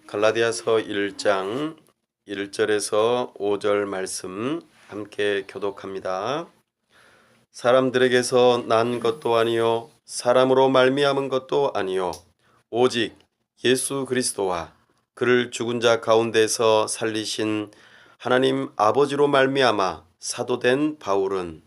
갈라디아서 1장 1절에서 5절 말씀 함께 교독합니다. 사람들에게서 난 것도 아니요 사람으로 말미암은 것도 아니요 오직 예수 그리스도와 그를 죽은 자 가운데서 살리신 하나님 아버지로 말미암아 사도된 바울은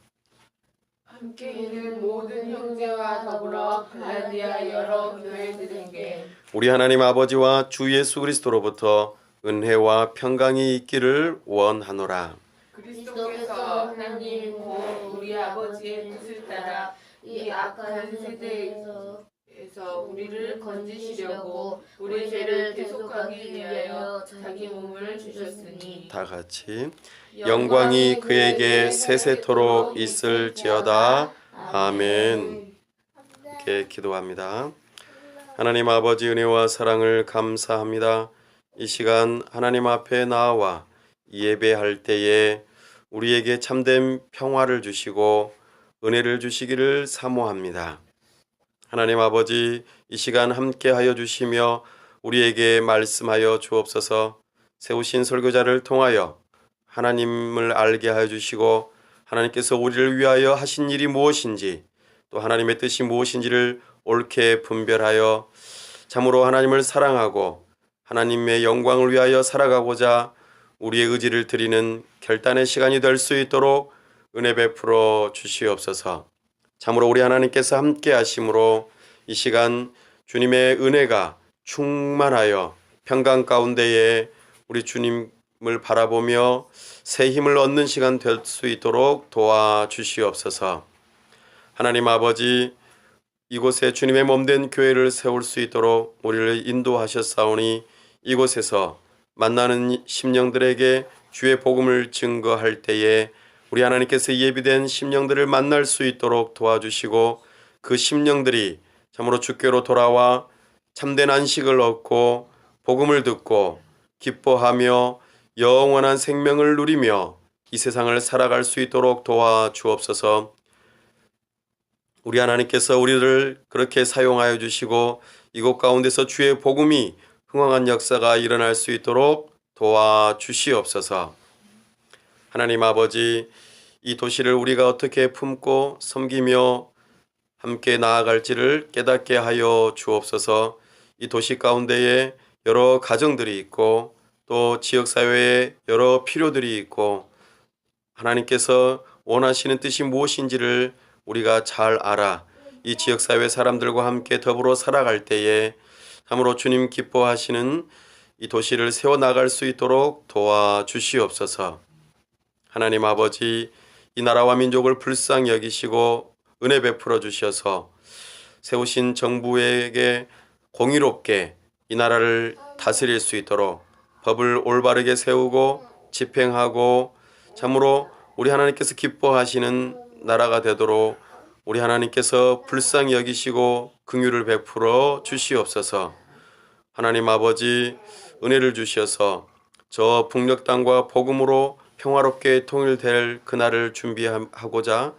함께 있는 모든 형제와 더불어 갈라디아 여러 교회들에게 우리 하나님 아버지와 주 예수 그리스도로부터 은혜와 평강이 있기를 원하노라. 그리스도께서 하나님 곧 우리 아버지의 뜻을 따라 이 악한 세대에서 우리를 건지시려고 우리 죄를 대속하기 위하여 자기 몸을 주셨으니 다 같이 영광이 그에게 세세토록 있을지어다. 아멘. 이렇게 기도합니다. 하나님 아버지 은혜와 사랑을 감사합니다. 이 시간 하나님 앞에 나와 예배할 때에 우리에게 참된 평화를 주시고 은혜를 주시기를 사모합니다. 하나님 아버지 이 시간 함께하여 주시며 우리에게 말씀하여 주옵소서. 세우신 설교자를 통하여 하나님을 알게 하여 주시고 하나님께서 우리를 위하여 하신 일이 무엇인지 또 하나님의 뜻이 무엇인지를 옳게 분별하여 참으로 하나님을 사랑하고 하나님의 영광을 위하여 살아가고자 우리의 의지를 드리는 결단의 시간이 될 수 있도록 은혜 베풀어 주시옵소서. 참으로 우리 하나님께서 함께 하심으로 이 시간 주님의 은혜가 충만하여 평강 가운데에 우리 주님을 바라보며 새 힘을 얻는 시간 될 수 있도록 도와주시옵소서. 하나님 아버지 이곳에 주님의 몸된 교회를 세울 수 있도록 우리를 인도하셨사오니 이곳에서 만나는 심령들에게 주의 복음을 증거할 때에 우리 하나님께서 예비된 심령들을 만날 수 있도록 도와주시고 그 심령들이 참으로 주께로 돌아와 참된 안식을 얻고 복음을 듣고 기뻐하며 영원한 생명을 누리며 이 세상을 살아갈 수 있도록 도와주옵소서. 우리 하나님께서 우리를 그렇게 사용하여 주시고 이곳 가운데서 주의 복음이 흥왕한 역사가 일어날 수 있도록 도와주시옵소서. 하나님 아버지 이 도시를 우리가 어떻게 품고 섬기며 함께 나아갈지를 깨닫게 하여 주옵소서. 이 도시 가운데에 여러 가정들이 있고 또 지역사회에 여러 필요들이 있고 하나님께서 원하시는 뜻이 무엇인지를 우리가 잘 알아 이 지역사회 사람들과 함께 더불어 살아갈 때에 참으로 주님 기뻐하시는 이 도시를 세워나갈 수 있도록 도와주시옵소서. 하나님 아버지 이 나라와 민족을 불쌍히 여기시고 은혜 베풀어 주셔서 세우신 정부에게 공의롭게 이 나라를 다스릴 수 있도록 법을 올바르게 세우고 집행하고 참으로 우리 하나님께서 기뻐하시는 나라가 되도록 우리 하나님께서 불쌍히 여기시고 긍휼을 베풀어 주시옵소서. 하나님 아버지 은혜를 주셔서 저 북녘 땅과 복음으로 평화롭게 통일될 그날을 준비하고자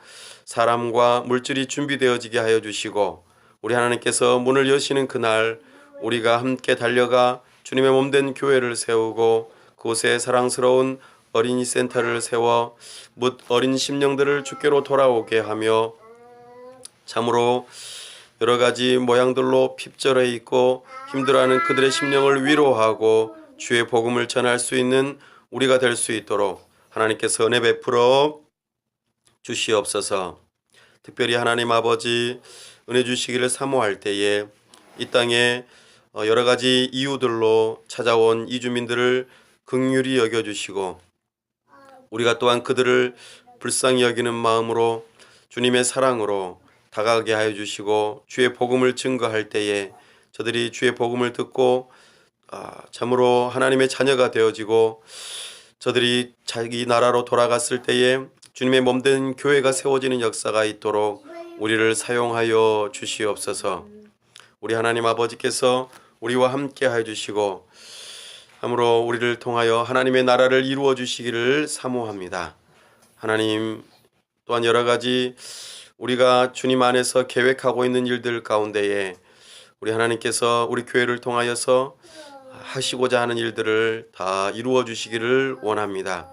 사람과 물질이 준비되어지게 하여 주시고 우리 하나님께서 문을 여시는 그날 우리가 함께 달려가 주님의 몸된 교회를 세우고 그곳에 사랑스러운 어린이 센터를 세워 뭇 어린 심령들을 주께로 돌아오게 하며 참으로 여러 가지 모양들로 핍절해 있고 힘들어하는 그들의 심령을 위로하고 주의 복음을 전할 수 있는 우리가 될 수 있도록 하나님께서 은혜 베풀어 주시옵소서. 특별히 하나님 아버지 은혜 주시기를 사모할 때에 이 땅에 여러 가지 이유들로 찾아온 이주민들을 긍휼히 여겨주시고 우리가 또한 그들을 불쌍히 여기는 마음으로 주님의 사랑으로 다가가게 하여 주시고 주의 복음을 증거할 때에 저들이 주의 복음을 듣고 참으로 하나님의 자녀가 되어지고 저들이 자기 나라로 돌아갔을 때에 주님의 몸된 교회가 세워지는 역사가 있도록 우리를 사용하여 주시옵소서. 우리 하나님 아버지께서 우리와 함께 하여 주시고 참으로 우리를 통하여 하나님의 나라를 이루어 주시기를 사모합니다. 하나님 또한 여러 가지 우리가 주님 안에서 계획하고 있는 일들 가운데에 우리 하나님께서 우리 교회를 통하여서 하시고자 하는 일들을 다 이루어 주시기를 원합니다.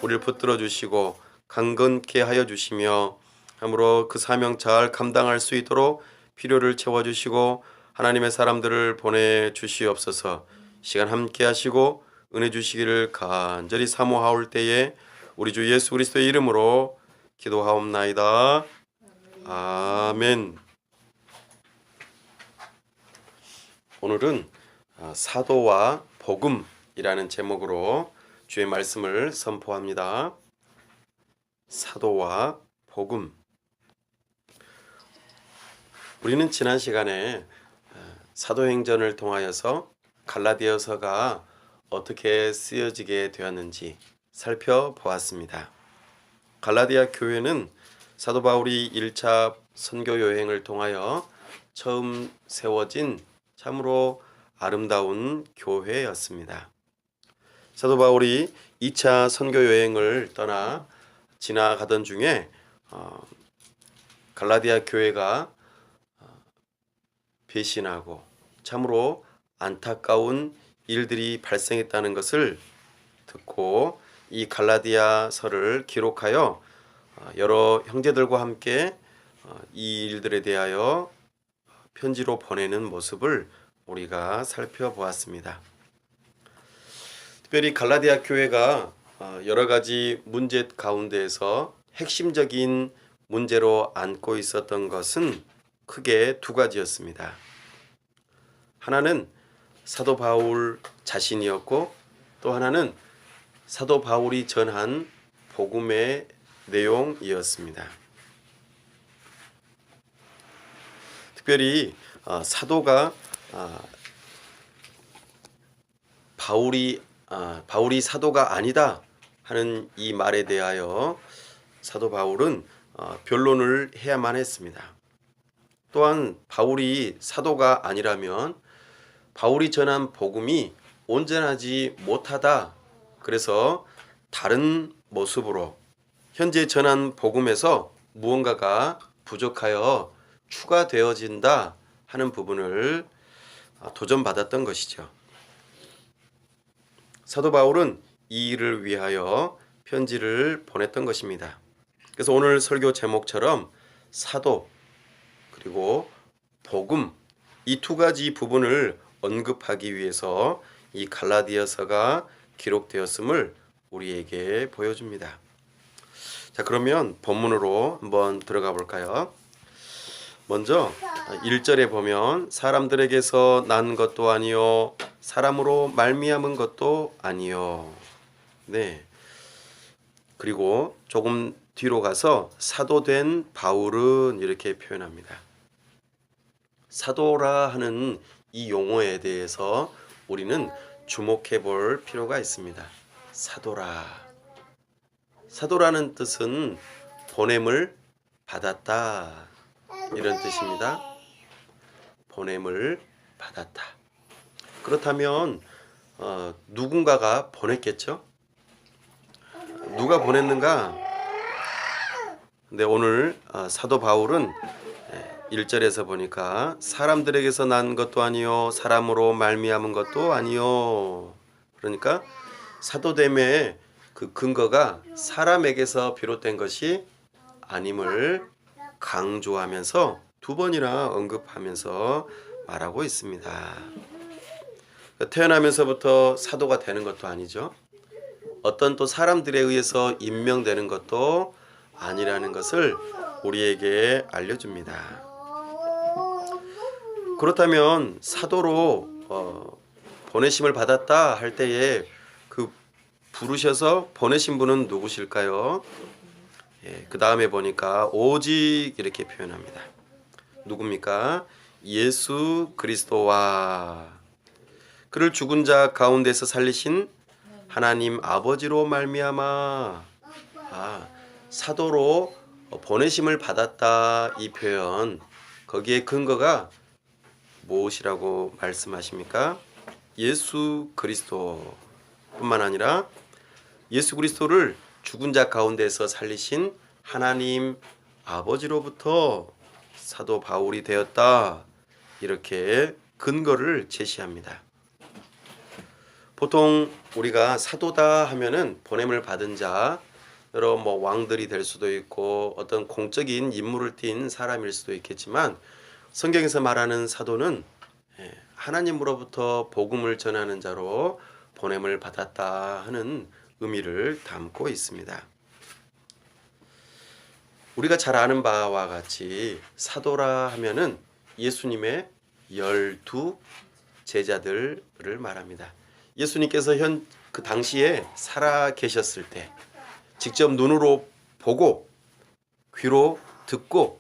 우리를 붙들어 주시고 강건케 하여 주시며 함으로 그 사명 잘 감당할 수 있도록 필요를 채워 주시고 하나님의 사람들을 보내 주시옵소서. 시간 함께 하시고 은혜 주시기를 간절히 사모하올 때에 우리 주 예수 그리스도의 이름으로 기도하옵나이다. 아멘. 오늘은 사도와 복음이라는 제목으로 주의 말씀을 선포합니다. 사도와 복음. 우리는 지난 시간에 사도행전을 통하여서 갈라디아서가 어떻게 쓰여지게 되었는지 살펴보았습니다. 갈라디아 교회는 사도 바울이 1차 선교 여행을 통하여 처음 세워진 참으로 아름다운 교회였습니다. 사도 바울이 2차 선교 여행을 떠나 지나가던 중에 갈라디아 교회가 배신하고 참으로 안타까운 일들이 발생했다는 것을 듣고 이 갈라디아서를 기록하여 여러 형제들과 함께 이 일들에 대하여 편지로 보내는 모습을 우리가 살펴보았습니다. 특별히 갈라디아 교회가 여러 가지 문제 가운데에서 핵심적인 문제로 안고 있었던 것은 크게 두 가지였습니다. 하나는 사도 바울 자신이었고 또 하나는 사도 바울이 전한 복음의 내용이었습니다. 특별히 사도가 바울이 사도가 아니다 하는 이 말에 대하여 사도 바울은 변론을 해야만 했습니다. 또한 바울이 사도가 아니라면 바울이 전한 복음이 온전하지 못하다. 그래서 다른 모습으로 현재 전한 복음에서 무언가가 부족하여 추가되어진다 하는 부분을 도전받았던 것이죠. 사도 바울은 이 일을 위하여 편지를 보냈던 것입니다. 그래서 오늘 설교 제목처럼 사도 그리고 복음 이 두 가지 부분을 언급하기 위해서 이 갈라디아서가 기록되었음을 우리에게 보여줍니다. 자, 그러면 본문으로 한번 들어가 볼까요? 먼저 1절에 보면 사람들에게서 난 것도 아니요 사람으로 말미암은 것도 아니요. 네. 그리고 조금 뒤로 가서 사도된 바울은 이렇게 표현합니다. 사도라 하는 이 용어에 대해서 우리는 주목해 볼 필요가 있습니다. 사도라. 사도라는 뜻은 보냄을 받았다. 이런 뜻입니다. 보냄을 받았다. 그렇다면 누군가가 보냈겠죠? 누가 보냈는가? 근데 오늘 사도 바울은 1절에서 보니까 사람들에게서 난 것도 아니요 사람으로 말미암은 것도 아니요. 그러니까 사도됨의 그 근거가 사람에게서 비롯된 것이 아님을 강조하면서 두 번이나 언급하면서 말하고 있습니다. 태어나면서부터 사도가 되는 것도 아니죠. 어떤 또 사람들에 의해서 임명되는 것도 아니라는 것을 우리에게 알려줍니다. 그렇다면 사도로 보내심을 받았다 할 때에 그 부르셔서 보내신 분은 누구실까요? 그 다음에 보니까 오직 이렇게 표현합니다. 누굽니까? 예수 그리스도와 그를 죽은 자 가운데서 살리신 하나님 아버지로 말미암아. 사도로 보내심을 받았다 이 표현 거기에 근거가 무엇이라고 말씀하십니까? 예수 그리스도 뿐만 아니라 예수 그리스도를 죽은 자 가운데서 살리신 하나님 아버지로부터 사도 바울이 되었다. 이렇게 근거를 제시합니다. 보통 우리가 사도다 하면은 보냄을 받은 자, 여러 뭐 왕들이 될 수도 있고 어떤 공적인 임무를 띈 사람일 수도 있겠지만 성경에서 말하는 사도는 하나님으로부터 복음을 전하는 자로 보냄을 받았다 하는 의미를 담고 있습니다. 우리가 잘 아는 바와 같이 사도라 하면은 예수님의 12 제자들을 말합니다. 예수님께서 그 당시에 살아 계셨을 때 직접 눈으로 보고 귀로 듣고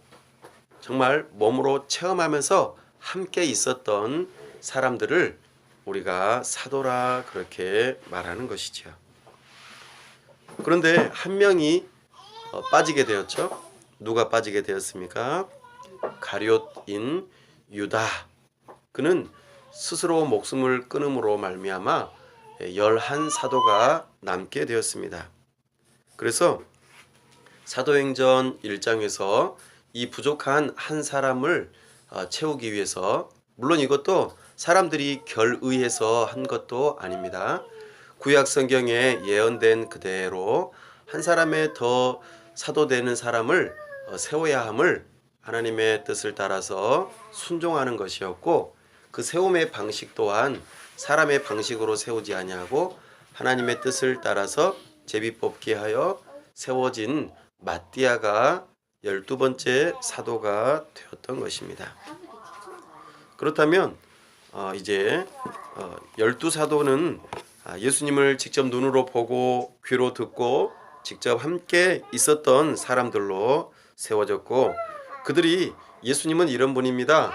정말 몸으로 체험하면서 함께 있었던 사람들을 우리가 사도라 그렇게 말하는 것이죠. 그런데 한 명이 빠지게 되었죠. 누가 빠지게 되었습니까? 가룟인 유다. 그는 스스로 목숨을 끊음으로 말미암아 11사도가 남게 되었습니다. 그래서 사도행전 1장에서 이 부족한 한 사람을 채우기 위해서, 물론 이것도 사람들이 결의해서 한 것도 아닙니다. 구약 성경에 예언된 그대로 한 사람의 더 사도되는 사람을 세워야 함을 하나님의 뜻을 따라서 순종하는 것이었고, 그 세움의 방식 또한 사람의 방식으로 세우지 아니하고 하나님의 뜻을 따라서 제비 뽑기 하여 세워진 마띠아가 12번째 사도가 되었던 것입니다. 그렇다면 이제 12사도는 예수님을 직접 눈으로 보고 귀로 듣고 직접 함께 있었던 사람들로 세워졌고, 그들이 예수님은 이런 분입니다,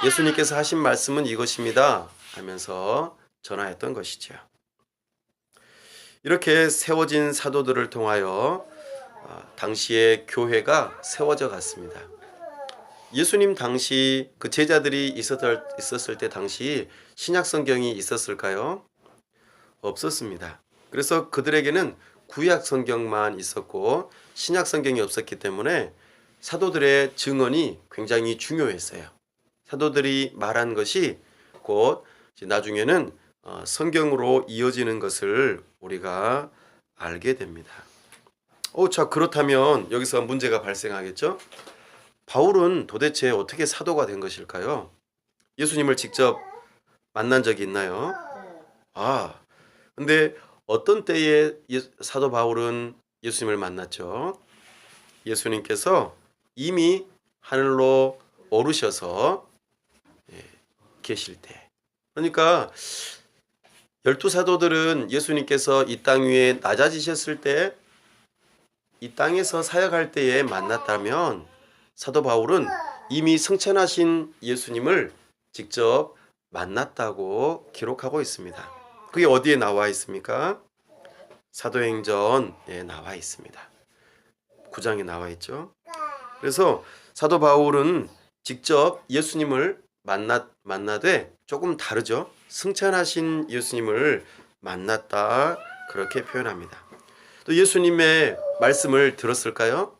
예수님께서 하신 말씀은 이것입니다 하면서 전하였던 것이죠. 이렇게 세워진 사도들을 통하여 당시의 교회가 세워져 갔습니다. 예수님 당시 그 제자들이 있었을 때 당시 신약 성경이 있었을까요? 없었습니다. 그래서 그들에게는 구약 성경만 있었고 신약 성경이 없었기 때문에 사도들의 증언이 굉장히 중요했어요. 사도들이 말한 것이 곧 나중에는 성경으로 이어지는 것을 우리가 알게 됩니다. 자, 그렇다면 여기서 문제가 발생하겠죠? 바울은 도대체 어떻게 사도가 된 것일까요? 예수님을 직접 만난 적이 있나요? 근데 어떤 때에 사도 바울은 예수님을 만났죠? 예수님께서 이미 하늘로 오르셔서 계실 때. 그러니까 12사도들은 예수님께서 이 땅 위에 낮아지셨을 때, 이 땅에서 사역할 때에 만났다면 사도 바울은 이미 승천하신 예수님을 직접 만났다고 기록하고 있습니다. 그게 어디에 나와 있습니까? 사도행전에 나와 있습니다. 9장에 나와 있죠. 그래서 사도 바울은 직접 예수님을 만나되 조금 다르죠. 승천하신 예수님을 만났다 그렇게 표현합니다. 또 예수님의 말씀을 들었을까요?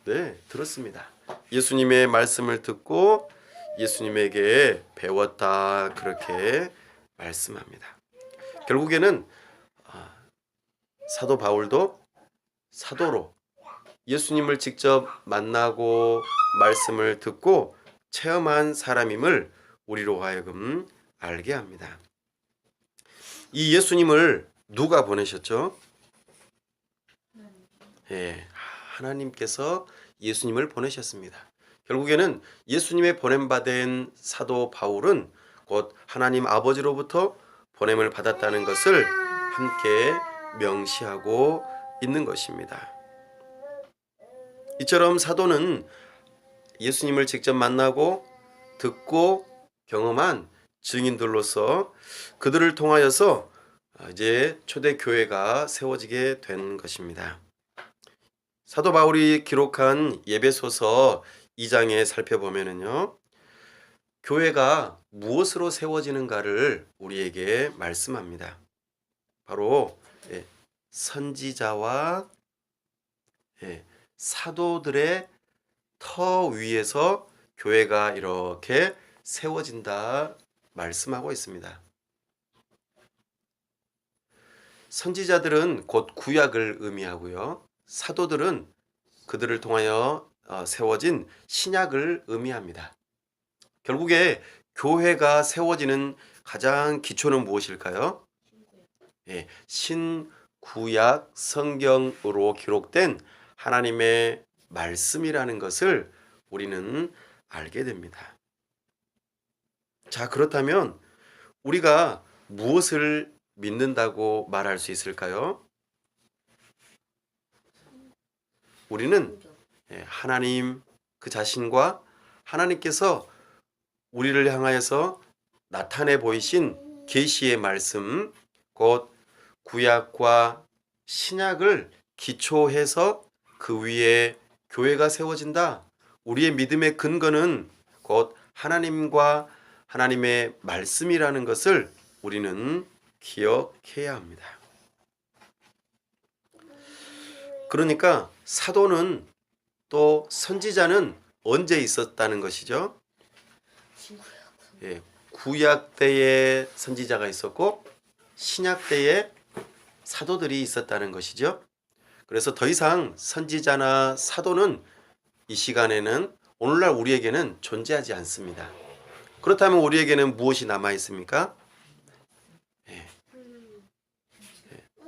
네, 들었습니다. 예수님의 말씀을 듣고 예수님에게 배웠다 그렇게 말씀합니다. 결국에는 사도 바울도 사도로 예수님을 직접 만나고 말씀을 듣고 체험한 사람임을 우리로 하여금 알게 합니다. 이 예수님을 누가 보내셨죠? 하나님께서 예수님을 보내셨습니다. 결국에는 예수님의 보냄받은 사도 바울은 곧 하나님 아버지로부터 보냄을 받았다는 것을 함께 명시하고 있는 것입니다. 이처럼 사도는 예수님을 직접 만나고 듣고 경험한 증인들로서 그들을 통하여서 이제 초대교회가 세워지게 된 것입니다. 사도 바울이 기록한 에베소서 2장에 살펴보면요, 교회가 무엇으로 세워지는가를 우리에게 말씀합니다. 바로 선지자와 사도들의 터 위에서 교회가 이렇게 세워진다 말씀하고 있습니다. 선지자들은 곧 구약을 의미하고요. 사도들은 그들을 통하여 세워진 신약을 의미합니다. 결국에 교회가 세워지는 가장 기초는 무엇일까요? 예, 신구약 성경으로 기록된 하나님의 말씀이라는 것을 우리는 알게 됩니다. 자, 그렇다면 우리가 무엇을 믿는다고 말할 수 있을까요? 우리는 하나님 그 자신과 하나님께서 우리를 향하여서 나타내 보이신 계시의 말씀, 곧 구약과 신약을 기초해서 그 위에 교회가 세워진다. 우리의 믿음의 근거는 곧 하나님과 하나님의 말씀이라는 것을 우리는 기억해야 합니다. 그러니까 사도는 또 선지자는 언제 있었다는 것이죠? 예, 구약 때에 선지자가 있었고 신약 때에 사도들이 있었다는 것이죠. 그래서 더 이상 선지자나 사도는 이 시간에는 오늘날 우리에게는 존재하지 않습니다. 그렇다면 우리에게는 무엇이 남아 있습니까?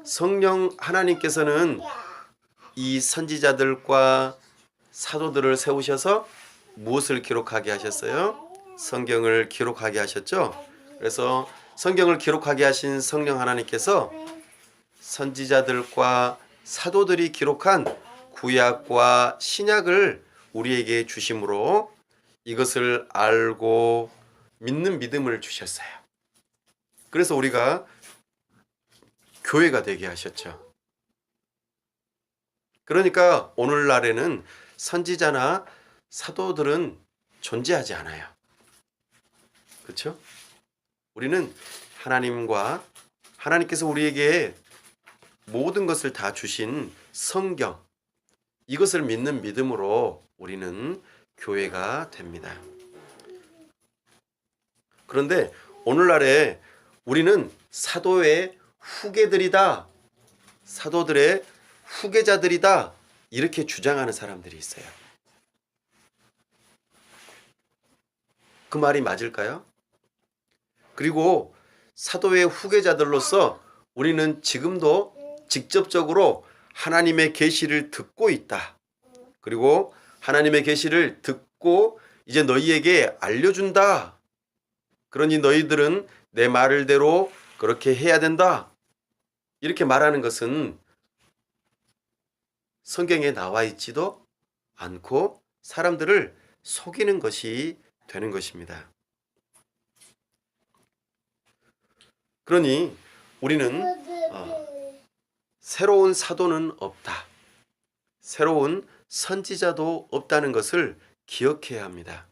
성령 하나님께서는 이 선지자들과 사도들을 세우셔서 무엇을 기록하게 하셨어요? 성경을 기록하게 하셨죠. 그래서 성경을 기록하게 하신 성령 하나님께서 선지자들과 사도들이 기록한 구약과 신약을 우리에게 주심으로 이것을 알고 믿는 믿음을 주셨어요. 그래서 우리가 교회가 되게 하셨죠. 그러니까 오늘날에는 선지자나 사도들은 존재하지 않아요. 그렇죠? 우리는 하나님과 하나님께서 우리에게 모든 것을 다 주신 성경, 이것을 믿는 믿음으로 우리는 교회가 됩니다. 그런데 오늘날에 우리는 사도의 후계들이다, 사도들의 후계자들이다, 이렇게 주장하는 사람들이 있어요. 그 말이 맞을까요? 그리고 사도의 후계자들로서 우리는 지금도 직접적으로 하나님의 계시를 듣고 있다. 그리고 하나님의 계시를 듣고 이제 너희에게 알려준다. 그러니 너희들은 내 말대로 그렇게 해야 된다. 이렇게 말하는 것은 성경에 나와 있지도 않고 사람들을 속이는 것이 되는 것입니다. 그러니 우리는 새로운 사도는 없다. 새로운 선지자도 없다는 것을 기억해야 합니다.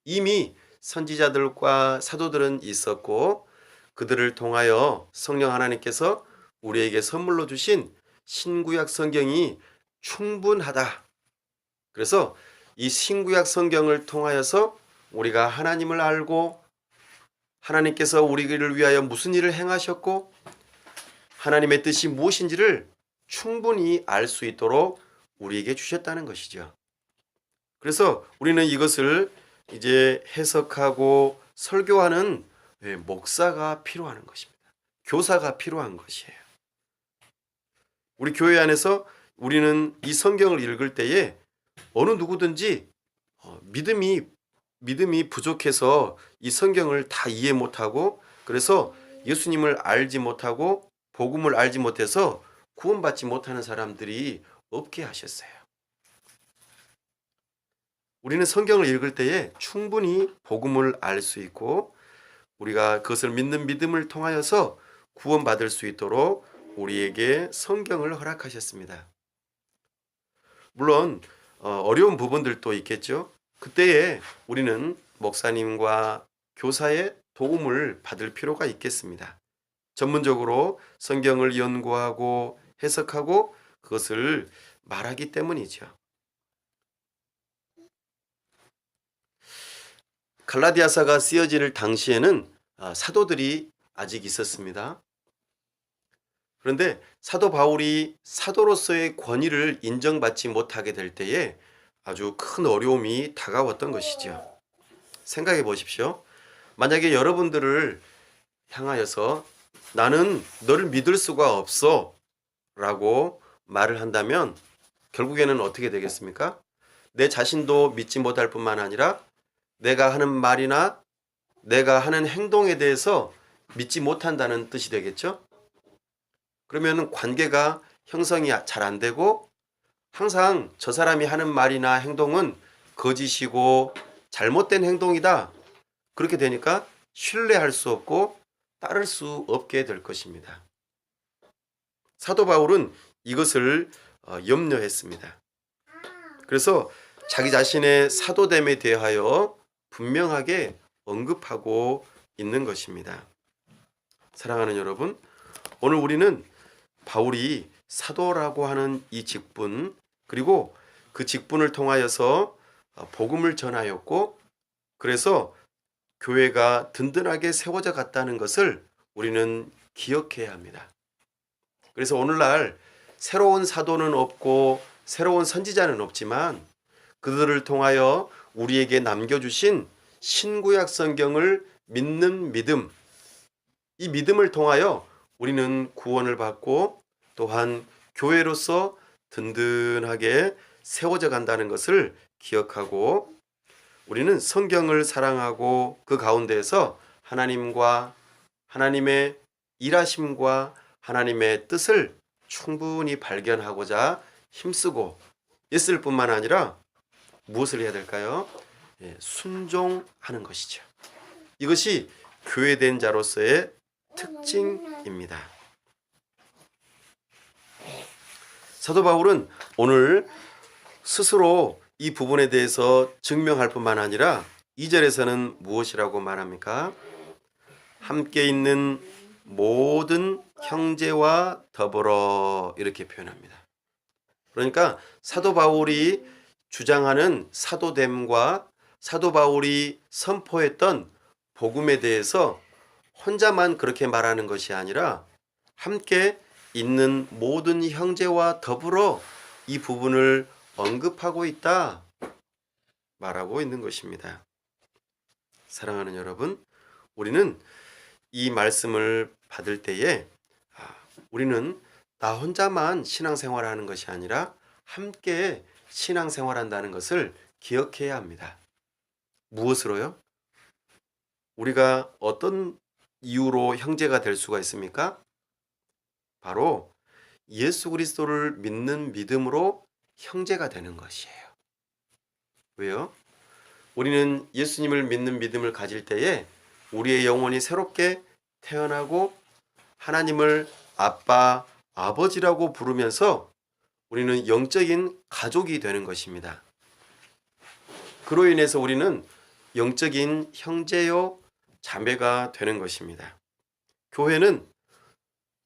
이미 선지자들과 사도들은 있었고 그들을 통하여 성령 하나님께서 우리에게 선물로 주신 신구약 성경이 충분하다. 그래서 이 신구약 성경을 통하여서 우리가 하나님을 알고 하나님께서 우리를 위하여 무슨 일을 행하셨고 하나님의 뜻이 무엇인지를 충분히 알 수 있도록 우리에게 주셨다는 것이죠. 그래서 우리는 이것을 이제 해석하고 설교하는 목사가 필요한 것입니다. 교사가 필요한 것이에요. 우리 교회 안에서 우리는 이 성경을 읽을 때에 어느 누구든지 믿음이 부족해서 이 성경을 다 이해 못하고 그래서 예수님을 알지 못하고 복음을 알지 못해서 구원받지 못하는 사람들이 없게 하셨어요. 우리는 성경을 읽을 때에 충분히 복음을 알 수 있고 우리가 그것을 믿는 믿음을 통하여서 구원받을 수 있도록 우리에게 성경을 허락하셨습니다. 물론 어려운 부분들도 있겠죠. 그때에 우리는 목사님과 교사의 도움을 받을 필요가 있겠습니다. 전문적으로 성경을 연구하고 해석하고 그것을 말하기 때문이죠. 갈라디아서가 쓰여질 당시에는 사도들이 아직 있었습니다. 그런데 사도 바울이 사도로서의 권위를 인정받지 못하게 될 때에 아주 큰 어려움이 다가왔던 것이죠. 생각해 보십시오. 만약에 여러분들을 향하여서 나는 너를 믿을 수가 없어 라고 말을 한다면 결국에는 어떻게 되겠습니까? 내 자신도 믿지 못할 뿐만 아니라 내가 하는 말이나 내가 하는 행동에 대해서 믿지 못한다는 뜻이 되겠죠? 그러면 관계가 형성이 잘 안 되고 항상 저 사람이 하는 말이나 행동은 거짓이고 잘못된 행동이다. 그렇게 되니까 신뢰할 수 없고 따를 수 없게 될 것입니다. 사도 바울은 이것을 염려했습니다. 그래서 자기 자신의 사도됨에 대하여 분명하게 언급하고 있는 것입니다. 사랑하는 여러분, 오늘 우리는 바울이 사도라고 하는 이 직분, 그리고 그 직분을 통하여서 복음을 전하였고, 그래서 교회가 든든하게 세워져 갔다는 것을 우리는 기억해야 합니다. 그래서 오늘날 새로운 사도는 없고 새로운 선지자는 없지만 그들을 통하여 우리에게 남겨주신 신구약 성경을 믿는 믿음, 이 믿음을 통하여 우리는 구원을 받고 또한 교회로서 든든하게 세워져 간다는 것을 기억하고 우리는 성경을 사랑하고 그 가운데에서 하나님과 하나님의 일하심과 하나님의 뜻을 충분히 발견하고자 힘쓰고 있을 뿐만 아니라 무엇을 해야 될까요? 순종하는 것이죠. 이것이 교회된 자로서의 특징입니다. 사도 바울은 오늘 스스로 이 부분에 대해서 증명할 뿐만 아니라 2절에서는 무엇이라고 말합니까? 함께 있는 모든 형제와 더불어 이렇게 표현합니다. 그러니까 사도 바울이 주장하는 사도됨과 사도 바울이 선포했던 복음에 대해서 혼자만 그렇게 말하는 것이 아니라 함께 있는 모든 형제와 더불어 이 부분을 언급하고 있다 말하고 있는 것입니다. 사랑하는 여러분, 우리는 이 말씀을 받을 때에 우리는 나 혼자만 신앙생활하는 것이 아니라 함께 신앙생활한다는 것을 기억해야 합니다. 무엇으로요? 우리가 어떤 이유로 형제가 될 수가 있습니까? 바로 예수 그리스도를 믿는 믿음으로 형제가 되는 것이에요. 왜요? 우리는 예수님을 믿는 믿음을 가질 때에 우리의 영혼이 새롭게 태어나고 하나님을 아빠, 아버지라고 부르면서 우리는 영적인 가족이 되는 것입니다. 그로 인해서 우리는 영적인 형제요 자매가 되는 것입니다. 교회는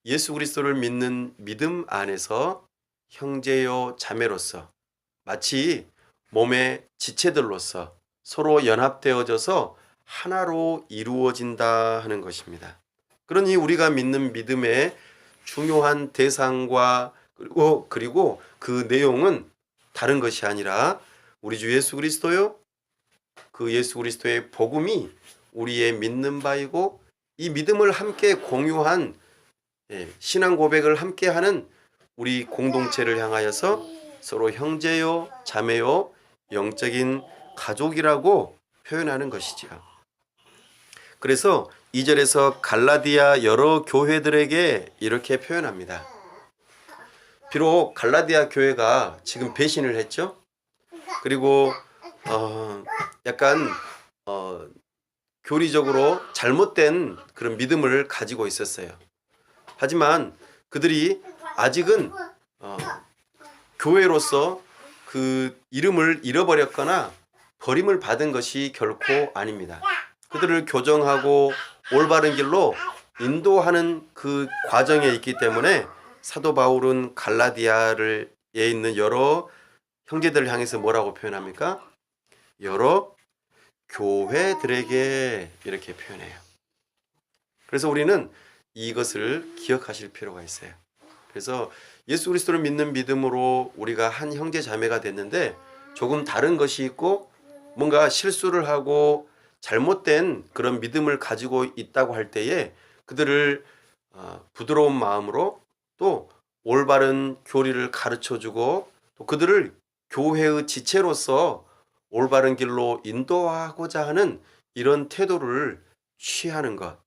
예수 그리스도를 믿는 믿음 안에서 형제요 자매로서 마치 몸의 지체들로서 서로 연합되어져서 하나로 이루어진다 하는 것입니다. 그러니 우리가 믿는 믿음의 중요한 대상과 그리고 그 내용은 다른 것이 아니라 우리 주 예수 그리스도요, 그 예수 그리스도의 복음이 우리의 믿는 바이고 이 믿음을 함께 공유한 신앙 고백을 함께하는 우리 공동체를 향하여서 서로 형제요, 자매요, 영적인 가족이라고 표현하는 것이지요. 그래서 2절에서 갈라디아 여러 교회들에게 이렇게 표현합니다. 비록 갈라디아 교회가 지금 배신을 했죠. 그리고 약간 교리적으로 잘못된 그런 믿음을 가지고 있었어요. 하지만 그들이 아직은 교회로서 그 이름을 잃어버렸거나 버림을 받은 것이 결코 아닙니다. 그들을 교정하고 올바른 길로 인도하는 그 과정에 있기 때문에 사도 바울은 갈라디아에 있는 여러 형제들을 향해서 뭐라고 표현합니까? 여러 교회들에게 이렇게 표현해요. 그래서 우리는 이것을 기억하실 필요가 있어요. 그래서 예수 그리스도를 믿는 믿음으로 우리가 한 형제 자매가 됐는데 조금 다른 것이 있고 뭔가 실수를 하고 잘못된 그런 믿음을 가지고 있다고 할 때에 그들을 부드러운 마음으로 또 올바른 교리를 가르쳐주고 또 그들을 교회의 지체로서 올바른 길로 인도하고자 하는 이런 태도를 취하는 것,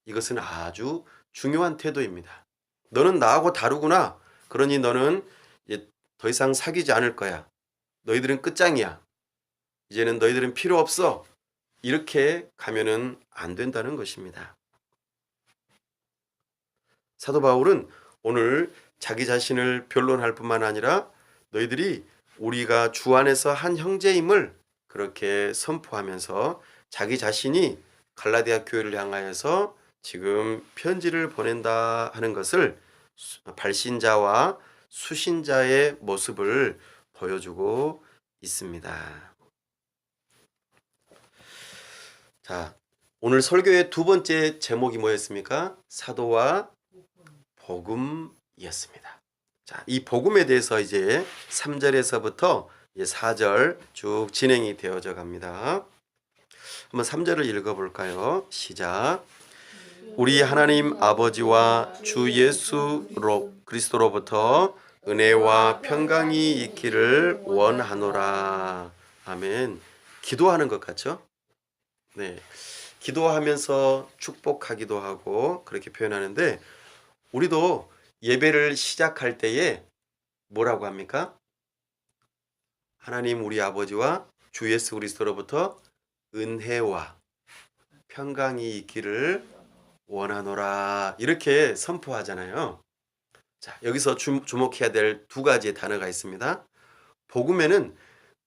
이것은 아주 중요한 태도입니다. 너는 나하고 다르구나. 그러니 너는 이제 더 이상 사귀지 않을 거야. 너희들은 끝장이야. 이제는 너희들은 필요 없어. 이렇게 가면은 안 된다는 것입니다. 사도 바울은 오늘 자기 자신을 변론할 뿐만 아니라 너희들이 우리가 주 안에서 한 형제임을 그렇게 선포하면서 자기 자신이 갈라디아 교회를 향하여서 지금 편지를 보낸다 하는 것을 발신자와 수신자의 모습을 보여주고 있습니다. 자, 오늘 설교의 두 번째 제목이 뭐였습니까? 사도와 복음이었습니다. 자, 이 복음에 대해서 이제 3절에서부터 4절 쭉 진행이 되어져 갑니다. 한번 3절을 읽어볼까요? 시작. 우리 하나님 아버지와 주 예수 그리스도로부터 은혜와 평강이 있기를 원하노라. 아멘. 기도하는 것 같죠? 네. 기도하면서 축복하기도 하고 그렇게 표현하는데 우리도 예배를 시작할 때에 뭐라고 합니까? 하나님 우리 아버지와 주 예수 그리스도로부터 은혜와 평강이 있기를 원하노라 이렇게 선포하잖아요. 자, 여기서 주목해야 될 두 가지의 단어가 있습니다. 복음에는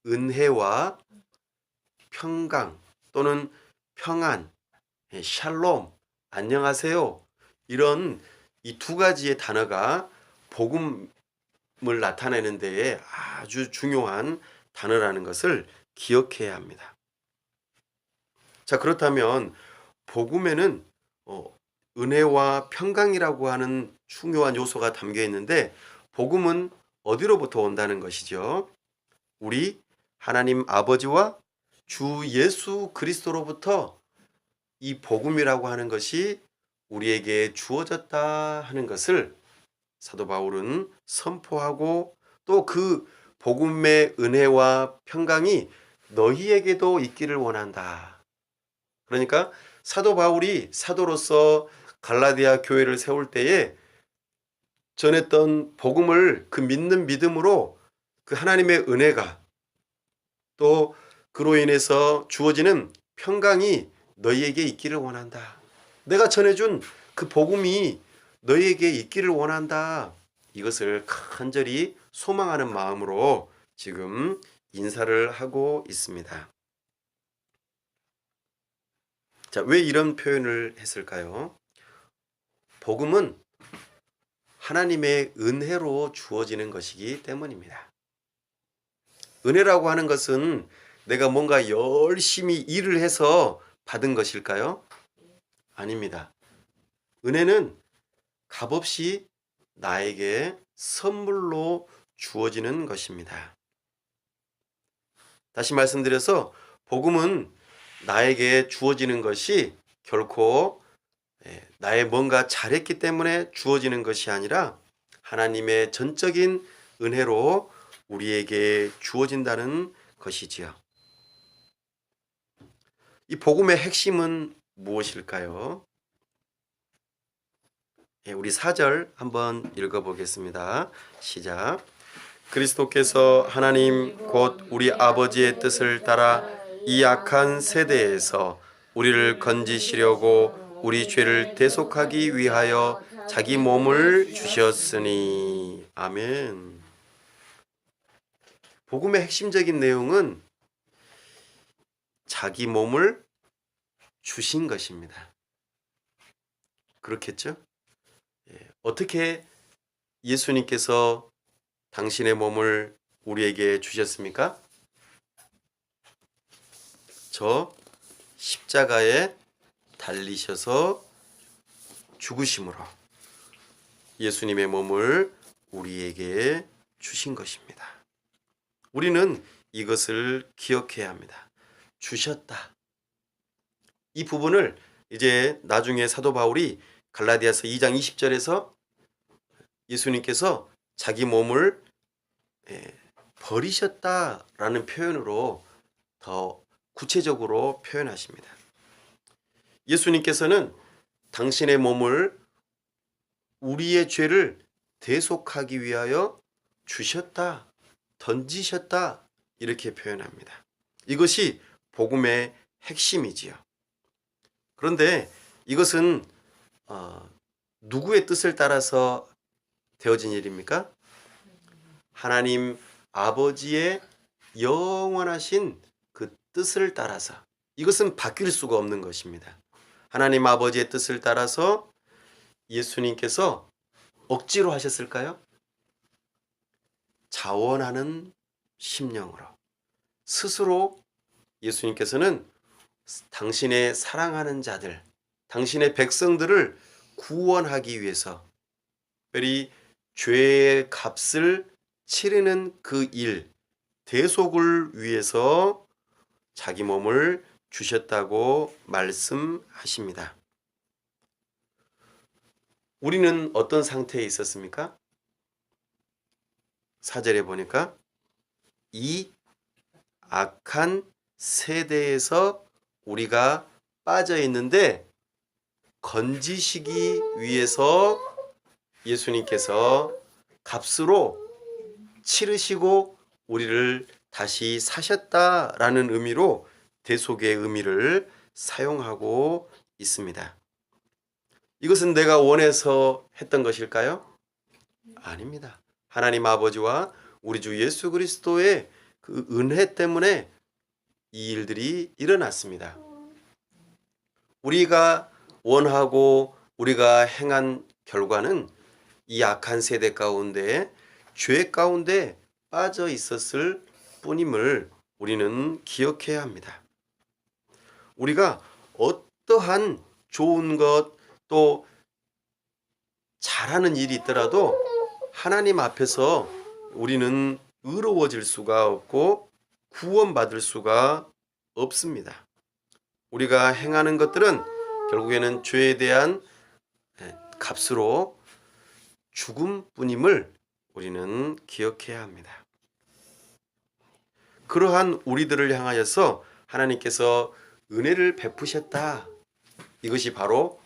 은혜와 평강 또는 평안, 샬롬, 안녕하세요 이런 이 두 가지의 단어가 복음을 나타내는 데에 아주 중요한 단어라는 것을 기억해야 합니다. 자, 그렇다면 복음에는 은혜와 평강이라고 하는 중요한 요소가 담겨 있는데 복음은 어디로부터 온다는 것이죠? 우리 하나님 아버지와 주 예수 그리스도로부터 이 복음이라고 하는 것이 우리에게 주어졌다 하는 것을 사도 바울은 선포하고 또 그 복음의 은혜와 평강이 너희에게도 있기를 원한다. 그러니까 사도 바울이 사도로서 갈라디아 교회를 세울 때에 전했던 복음을 그 믿는 믿음으로 그 하나님의 은혜가 또 그로 인해서 주어지는 평강이 너희에게 있기를 원한다. 내가 전해준 그 복음이 너희에게 있기를 원한다. 이것을 간절히 소망하는 마음으로 지금 인사를 하고 있습니다. 자, 왜 이런 표현을 했을까요? 복음은 하나님의 은혜로 주어지는 것이기 때문입니다. 은혜라고 하는 것은 내가 뭔가 열심히 일을 해서 받은 것일까요? 아닙니다. 은혜는 값없이 나에게 선물로 주어지는 것입니다. 다시 말씀드려서 복음은 나에게 주어지는 것이 결코 나의 뭔가 잘했기 때문에 주어지는 것이 아니라 하나님의 전적인 은혜로 우리에게 주어진다는 것이지요. 이 복음의 핵심은 무엇일까요? 우리 4절 한번 읽어보겠습니다. 시작. 그리스도께서 하나님 곧 우리 아버지의 뜻을 따라 이 악한 세대에서 우리를 건지시려고 우리 죄를 대속하기 위하여 자기 몸을 주셨으니. 아멘. 복음의 핵심적인 내용은 자기 몸을 주신 것입니다. 그렇겠죠? 어떻게 예수님께서 당신의 몸을 우리에게 주셨습니까? 저 십자가에 달리셔서 죽으심으로 예수님의 몸을 우리에게 주신 것입니다. 우리는 이것을 기억해야 합니다. 주셨다. 이 부분을 이제 나중에 사도 바울이 갈라디아서 2장 20절에서 예수님께서 자기 몸을 버리셨다라는 표현으로 더 구체적으로 표현하십니다. 예수님께서는 당신의 몸을 우리의 죄를 대속하기 위하여 주셨다, 던지셨다 이렇게 표현합니다. 이것이 복음의 핵심이지요. 그런데 이것은 누구의 뜻을 따라서 되어진 일입니까? 하나님 아버지의 영원하신 그 뜻을 따라서, 이것은 바뀔 수가 없는 것입니다. 하나님 아버지의 뜻을 따라서 예수님께서 억지로 하셨을까요? 자원하는 심령으로 스스로 예수님께서는 당신의 사랑하는 자들, 당신의 백성들을 구원하기 위해서, 특별히 죄의 값을 치르는 그 일, 대속을 위해서 자기 몸을 주셨다고 말씀하십니다. 우리는 어떤 상태에 있었습니까? 4절에 보니까 이 악한 세대에서 우리가 빠져 있는데 건지시기 위해서 예수님께서 값으로 치르시고 우리를 다시 사셨다라는 의미로 대속의 의미를 사용하고 있습니다. 이것은 내가 원해서 했던 것일까요? 아닙니다. 하나님 아버지와 우리 주 예수 그리스도의 그 은혜 때문에 이 일들이 일어났습니다. 우리가 원하고 우리가 행한 결과는 이 악한 세대 가운데 죄 가운데 빠져 있었을 뿐임을 우리는 기억해야 합니다. 우리가 어떠한 좋은 것 또 잘하는 일이 있더라도 하나님 앞에서 우리는 의로워질 수가 없고 구원받을 수가 없습니다. 우리가 행하는 것들은 결국에는 죄에 대한 값으로 죽음뿐임을 우리는 기억해야 합니다. 그러한 우리들을 향하여서 하나님께서 은혜를 베푸셨다. 이것이 바로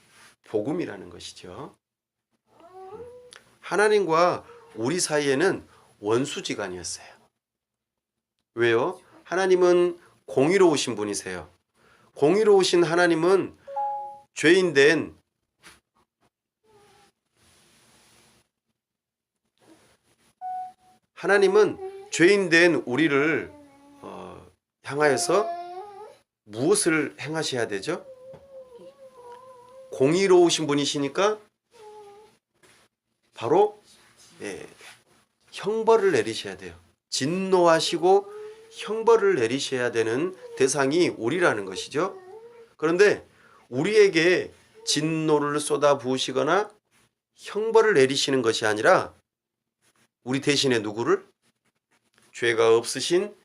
복음이라는 것이죠. 하나님과 우리 사이에는 원수지간이었어요. 왜요? 하나님은 공의로우신 분이세요. 공의로우신 하나님은 죄인된 우리를 향하여서 무엇을 행하셔야 되죠? 공의로우신 분이시니까 바로 형벌을 내리셔야 돼요. 진노하시고 형벌을 내리셔야 되는 대상이 우리라는 것이죠. 그런데 우리에게 진노를 쏟아 부으시거나 형벌을 내리시는 것이 아니라 우리 대신에 누구를? 죄가 없으신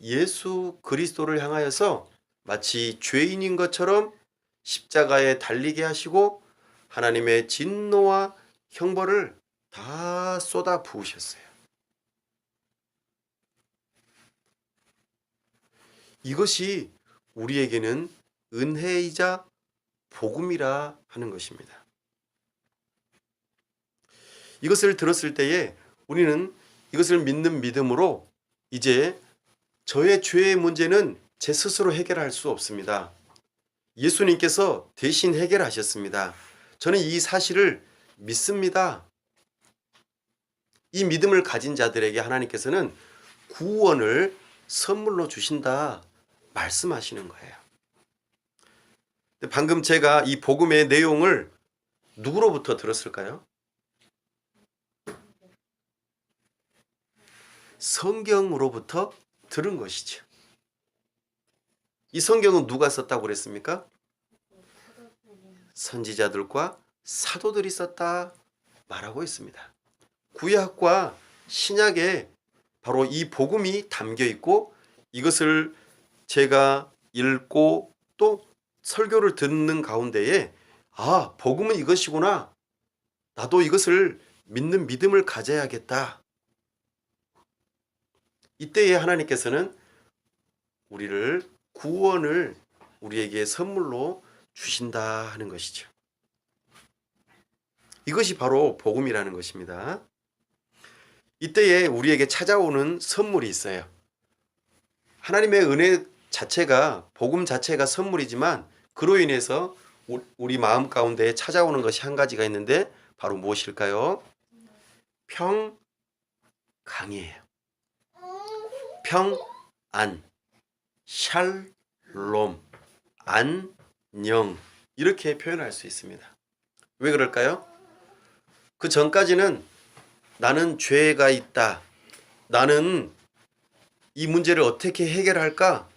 예수 그리스도를 향하여서 마치 죄인인 것처럼 십자가에 달리게 하시고 하나님의 진노와 형벌을 다 쏟아 부으셨어요. 이것이 우리에게는 은혜이자 복음이라 하는 것입니다. 이것을 들었을 때에 우리는 이것을 믿는 믿음으로 이제 저의 죄의 문제는 제 스스로 해결할 수 없습니다. 예수님께서 대신 해결하셨습니다. 저는 이 사실을 믿습니다. 이 믿음을 가진 자들에게 하나님께서는 구원을 선물로 주신다 말씀하시는 거예요. 방금 제가 이 복음의 내용을 누구로부터 들었을까요? 성경으로부터 들은 것이죠. 이 성경은 누가 썼다고 그랬습니까? 선지자들과 사도들이 썼다 말하고 있습니다. 구약과 신약에 바로 이 복음이 담겨 있고 이것을 제가 읽고 또 설교를 듣는 가운데에 아, 복음은 이것이구나. 나도 이것을 믿는 믿음을 가져야겠다. 이때에 하나님께서는 우리를 구원을 우리에게 선물로 주신다 하는 것이죠. 이것이 바로 복음이라는 것입니다. 이때에 우리에게 찾아오는 선물이 있어요. 하나님의 은혜 자체가 복음 자체가 선물이지만 그로 인해서 우리 마음 가운데 찾아오는 것이 한 가지가 있는데 바로 무엇일까요? 평강이에요. 평안, 샬롬, 안녕 이렇게 표현할 수 있습니다. 왜 그럴까요? 그 전까지는 나는 죄가 있다. 나는 이 문제를 어떻게 해결할까?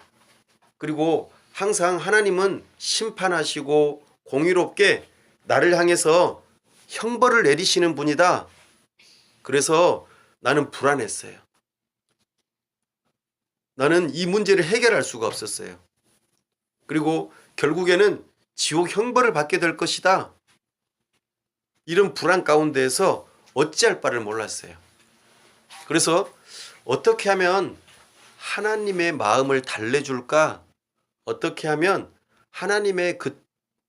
그리고 항상 하나님은 심판하시고 공의롭게 나를 향해서 형벌을 내리시는 분이다. 그래서 나는 불안했어요. 나는 이 문제를 해결할 수가 없었어요. 그리고 결국에는 지옥 형벌을 받게 될 것이다. 이런 불안 가운데에서 어찌할 바를 몰랐어요. 그래서 어떻게 하면 하나님의 마음을 달래줄까? 어떻게 하면 하나님의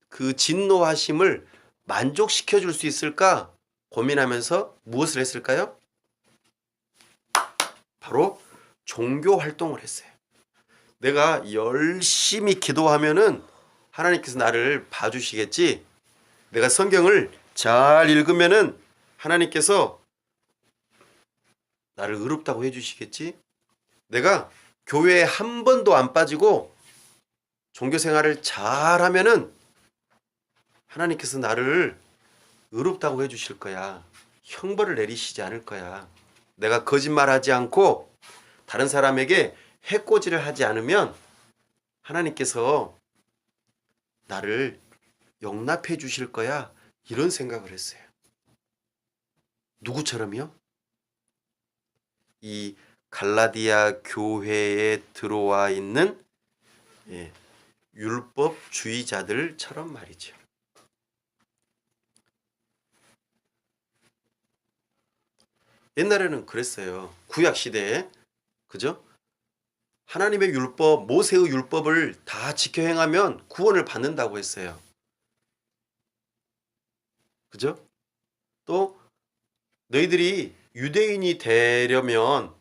그 진노하심을 만족시켜 줄 수 있을까? 고민하면서 무엇을 했을까요? 바로 종교 활동을 했어요. 내가 열심히 기도하면은 하나님께서 나를 봐주시겠지. 내가 성경을 잘 읽으면은 하나님께서 나를 의롭다고 해주시겠지. 내가 교회에 한 번도 안 빠지고 종교 생활을 잘 하면은 하나님께서 나를 의롭다고 해주실 거야. 형벌을 내리시지 않을 거야. 내가 거짓말하지 않고 다른 사람에게 해코지를 하지 않으면 하나님께서 나를 용납해 주실 거야. 이런 생각을 했어요. 누구처럼요? 이 갈라디아 교회에 들어와 있는 율법주의자들처럼 말이죠. 옛날에는 그랬어요. 구약 시대에. 그죠? 하나님의 율법, 모세의 율법을 다 지켜 행하면 구원을 받는다고 했어요. 그죠? 또 너희들이 유대인이 되려면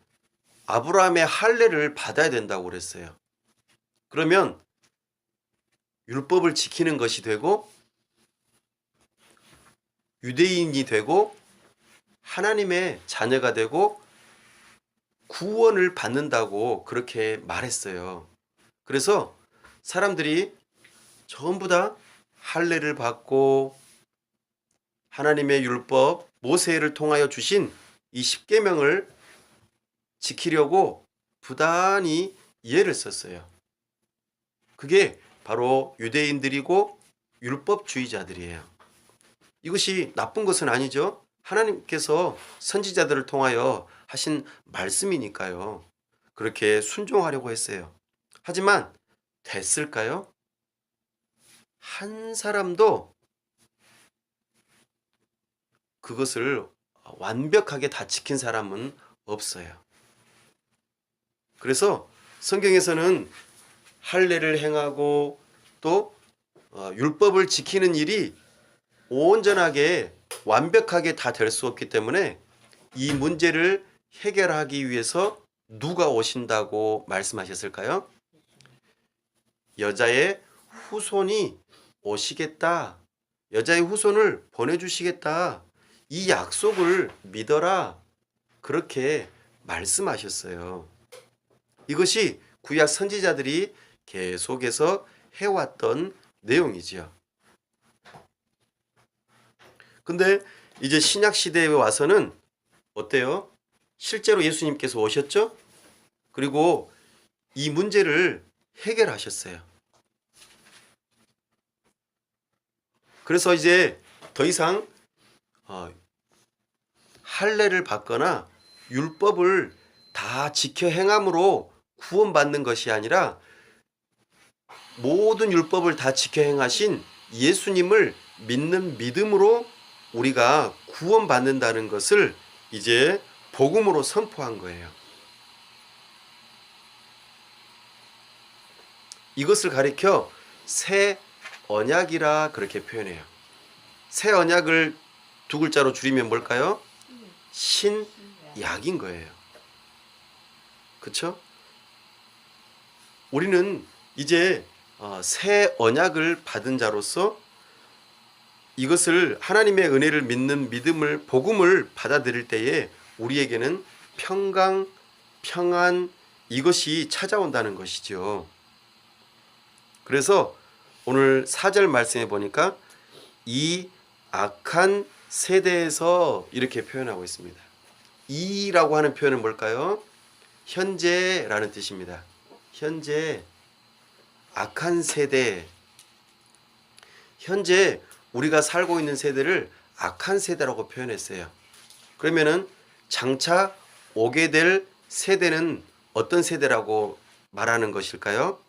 아브라함의 할례를 받아야 된다고 그랬어요. 그러면 율법을 지키는 것이 되고 유대인이 되고 하나님의 자녀가 되고 구원을 받는다고 그렇게 말했어요. 그래서 사람들이 전부 다 할례를 받고 하나님의 율법 모세를 통하여 주신 이 10계명을 지키려고 부단히 예를 썼어요. 그게 바로 유대인들이고 율법주의자들이에요. 이것이 나쁜 것은 아니죠. 하나님께서 선지자들을 통하여 하신 말씀이니까요. 그렇게 순종하려고 했어요. 하지만 됐을까요? 한 사람도 그것을 완벽하게 다 지킨 사람은 없어요. 그래서 성경에서는 할례를 행하고 또 율법을 지키는 일이 온전하게 완벽하게 다 될 수 없기 때문에 이 문제를 해결하기 위해서 누가 오신다고 말씀하셨을까요? 여자의 후손이 오시겠다. 여자의 후손을 보내주시겠다. 이 약속을 믿어라. 그렇게 말씀하셨어요. 이것이 구약 선지자들이 계속해서 해왔던 내용이지요. 근데 이제 신약 시대에 와서는 어때요? 실제로 예수님께서 오셨죠? 그리고 이 문제를 해결하셨어요. 그래서 이제 더 이상 할례를 받거나 율법을 다 지켜 행함으로 구원받는 것이 아니라 모든 율법을 다 지켜 행하신 예수님을 믿는 믿음으로 우리가 구원받는다는 것을 이제 복음으로 선포한 거예요. 이것을 가리켜 새 언약이라 그렇게 표현해요. 새 언약을 두 글자로 줄이면 뭘까요? 신약인 거예요. 그렇죠? 우리는 이제 새 언약을 받은 자로서 이것을 하나님의 은혜를 믿는 믿음을 복음을 받아들일 때에 우리에게는 평강, 평안 이것이 찾아온다는 것이죠. 그래서 오늘 4절 말씀에 보니까 이 악한 세대에서 이렇게 표현하고 있습니다. 이라고 하는 표현은 뭘까요? 현재라는 뜻입니다. 현재 악한 세대. 현재 우리가 살고 있는 세대를 악한 세대라고 표현했어요. 그러면은 장차 오게 될 세대는 어떤 세대라고 말하는 것일까요?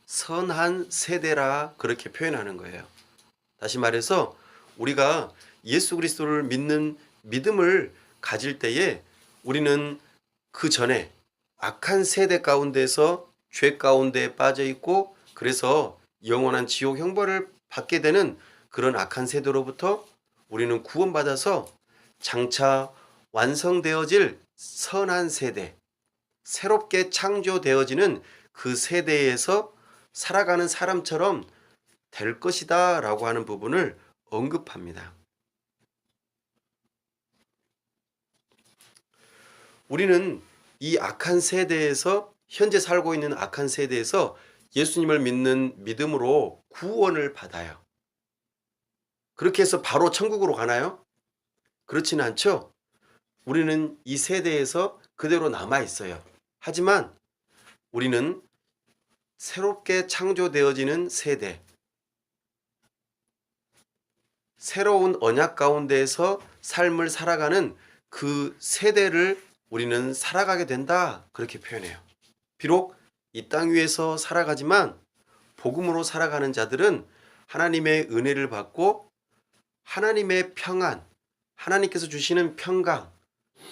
선한 세대라 그렇게 표현하는 거예요. 다시 말해서 우리가 예수 그리스도를 믿는 믿음을 가질 때에 우리는 그 전에 악한 세대 가운데서 죄 가운데 빠져 있고 그래서 영원한 지옥 형벌을 받게 되는 그런 악한 세대로부터 우리는 구원받아서 장차 완성되어질 선한 세대, 새롭게 창조되어지는 그 세대에서 살아가는 사람처럼 될 것이다 라고 하는 부분을 언급합니다. 우리는 이 악한 세대에서 현재 살고 있는 악한 세대에서 예수님을 믿는 믿음으로 구원을 받아요. 그렇게 해서 바로 천국으로 가나요? 그렇지는 않죠. 우리는 이 세대에서 그대로 남아 있어요. 하지만 우리는 새롭게 창조되어지는 세대, 새로운 언약 가운데에서 삶을 살아가는 그 세대를 우리는 살아가게 된다 그렇게 표현해요. 비록 이 땅 위에서 살아가지만 복음으로 살아가는 자들은 하나님의 은혜를 받고 하나님의 평안, 하나님께서 주시는 평강,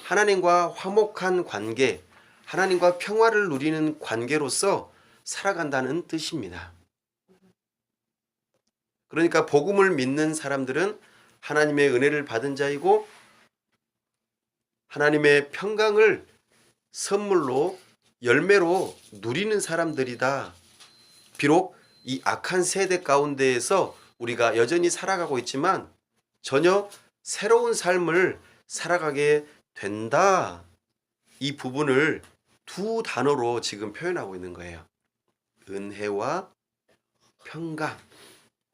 하나님과 화목한 관계, 하나님과 평화를 누리는 관계로서 살아간다는 뜻입니다. 그러니까 복음을 믿는 사람들은 하나님의 은혜를 받은 자이고 하나님의 평강을 선물로 열매로 누리는 사람들이다. 비록 이 악한 세대 가운데에서 우리가 여전히 살아가고 있지만 전혀 새로운 삶을 살아가게 된다. 이 부분을 두 단어로 지금 표현하고 있는 거예요. 은혜와 평강.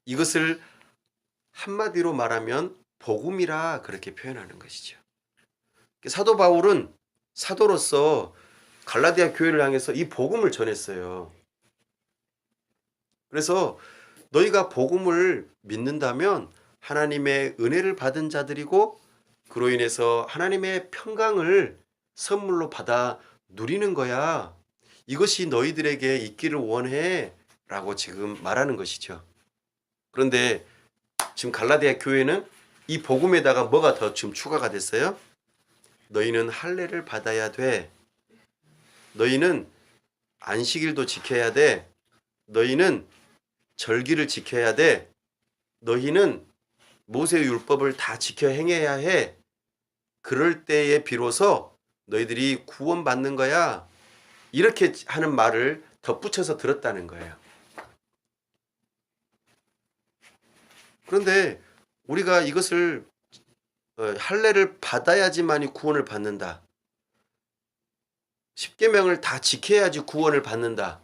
이것을 한마디로 말하면 복음이라 그렇게 표현하는 것이죠. 사도 바울은 사도로서 갈라디아 교회를 향해서 이 복음을 전했어요. 그래서 너희가 복음을 믿는다면 하나님의 은혜를 받은 자들이고 그로 인해서 하나님의 평강을 선물로 받아 누리는 거야. 이것이 너희들에게 있기를 원해 라고 지금 말하는 것이죠. 그런데 지금 갈라디아 교회는 이 복음에다가 뭐가 더 지금 추가가 됐어요? 너희는 할례를 받아야 돼. 너희는 안식일도 지켜야 돼. 너희는 절기를 지켜야 돼. 너희는 모세의 율법을 다 지켜 행해야 해. 그럴 때에 비로소 너희들이 구원받는 거야. 이렇게 하는 말을 덧붙여서 들었다는 거예요. 그런데 우리가 이것을 할례를 받아야지만이 구원을 받는다. 십계명을 다 지켜야지 구원을 받는다.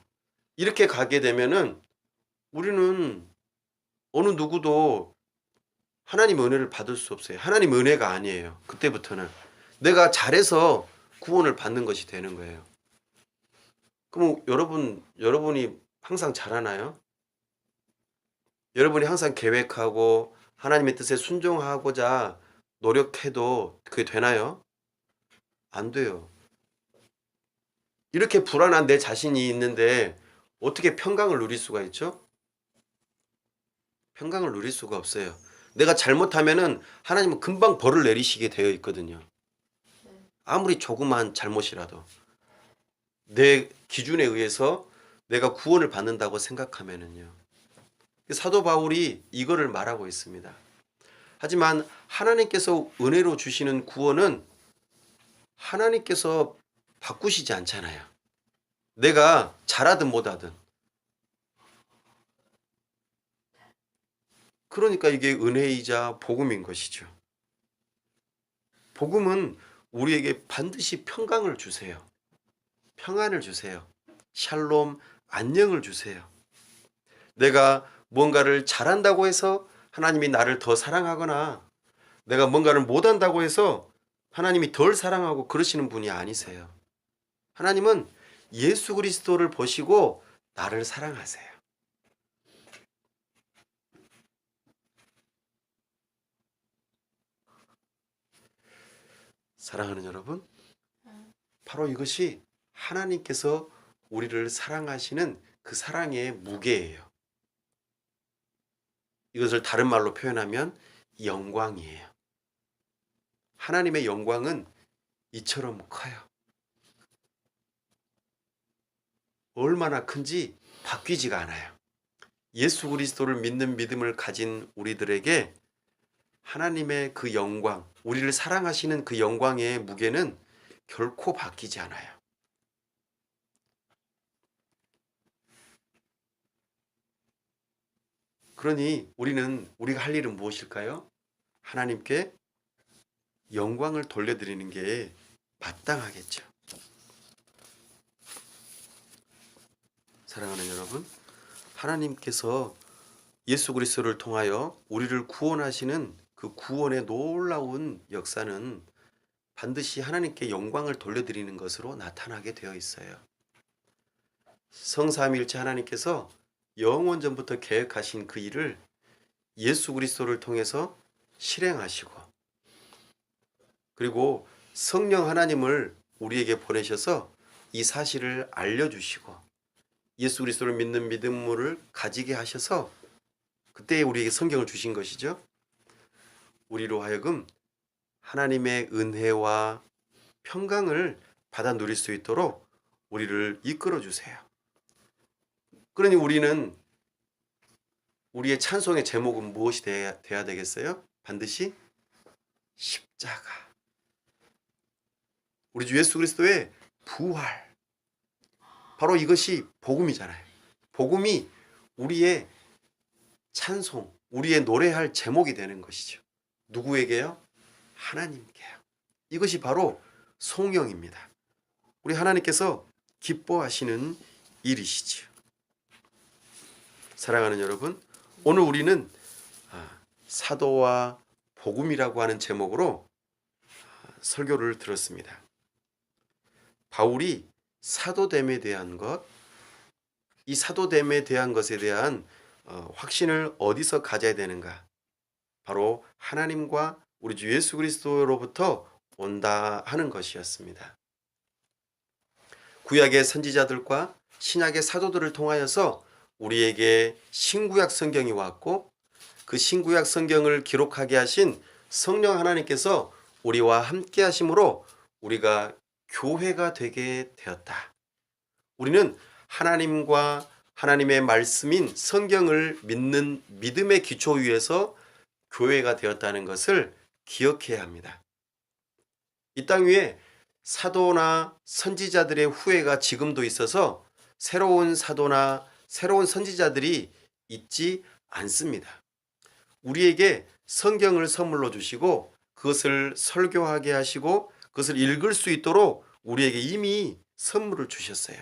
이렇게 가게 되면은 우리는 어느 누구도 하나님의 은혜를 받을 수 없어요. 하나님 은혜가 아니에요. 그때부터는 내가 잘해서 구원을 받는 것이 되는 거예요. 그럼 여러분이 항상 잘하나요? 여러분이 항상 계획하고 하나님의 뜻에 순종하고자 노력해도 그게 되나요? 안 돼요. 이렇게 불안한 내 자신이 있는데 어떻게 평강을 누릴 수가 있죠? 평강을 누릴 수가 없어요. 내가 잘못하면은 하나님은 금방 벌을 내리시게 되어 있거든요. 아무리 조그만 잘못이라도 내 기준에 의해서 내가 구원을 받는다고 생각하면은요. 사도 바울이 이거를 말하고 있습니다. 하지만 하나님께서 은혜로 주시는 구원은 하나님께서 바꾸시지 않잖아요. 내가 잘하든 못하든. 그러니까 이게 은혜이자 복음인 것이죠. 복음은 우리에게 반드시 평강을 주세요. 평안을 주세요. 샬롬, 안녕을 주세요. 내가 뭔가를 잘한다고 해서 하나님이 나를 더 사랑하거나 내가 뭔가를 못한다고 해서 하나님이 덜 사랑하고 그러시는 분이 아니세요. 하나님은 예수 그리스도를 보시고 나를 사랑하세요. 사랑하는 여러분, 바로 이것이 하나님께서 우리를 사랑하시는 그 사랑의 무게예요. 이것을 다른 말로 표현하면 영광이에요. 하나님의 영광은 이처럼 커요. 얼마나 큰지 바뀌지가 않아요. 예수 그리스도를 믿는 믿음을 가진 우리들에게 하나님의 그 영광, 우리를 사랑하시는 그 영광의 무게는 결코 바뀌지 않아요. 그러니 우리가 할 일은 무엇일까요? 하나님께 영광을 돌려드리는 게 마땅하겠죠. 사랑하는 여러분, 하나님께서 예수 그리스도를 통하여 우리를 구원하시는 그 구원의 놀라운 역사는 반드시 하나님께 영광을 돌려드리는 것으로 나타나게 되어 있어요. 성삼위일체 하나님께서 영원전부터 계획하신 그 일을 예수 그리스도를 통해서 실행하시고, 그리고 성령 하나님을 우리에게 보내셔서 이 사실을 알려주시고 예수 그리스도를 믿는 믿음을 가지게 하셔서 그때 우리에게 성경을 주신 것이죠. 우리로 하여금 하나님의 은혜와 평강을 받아 누릴 수 있도록 우리를 이끌어 주세요. 그러니 우리의 찬송의 제목은 무엇이 돼야 되겠어요? 반드시 십자가. 우리 주 예수 그리스도의 부활. 바로 이것이 복음이잖아요. 복음이 우리의 찬송, 우리의 노래할 제목이 되는 것이죠. 누구에게요? 하나님께요. 이것이 바로 성령입니다. 우리 하나님께서 기뻐하시는 일이시지요. 사랑하는 여러분, 오늘 우리는 사도와 복음이라고 하는 제목으로 설교를 들었습니다. 바울이 사도됨에 대한 것, 이 사도됨에 대한 것에 대한 확신을 어디서 가져야 되는가? 바로 하나님과 우리 주 예수 그리스도로부터 온다 하는 것이었습니다. 구약의 선지자들과 신약의 사도들을 통하여서 우리에게 신구약 성경이 왔고, 그 신구약 성경을 기록하게 하신 성령 하나님께서 우리와 함께 하심으로 우리가 교회가 되게 되었다. 우리는 하나님과 하나님의 말씀인 성경을 믿는 믿음의 기초 위에서 교회가 되었다는 것을 기억해야 합니다. 이 땅 위에 사도나 선지자들의 후예가 지금도 있어서 새로운 사도나 새로운 선지자들이 있지 않습니다. 우리에게 성경을 선물로 주시고 그것을 설교하게 하시고 그것을 읽을 수 있도록 우리에게 이미 선물을 주셨어요.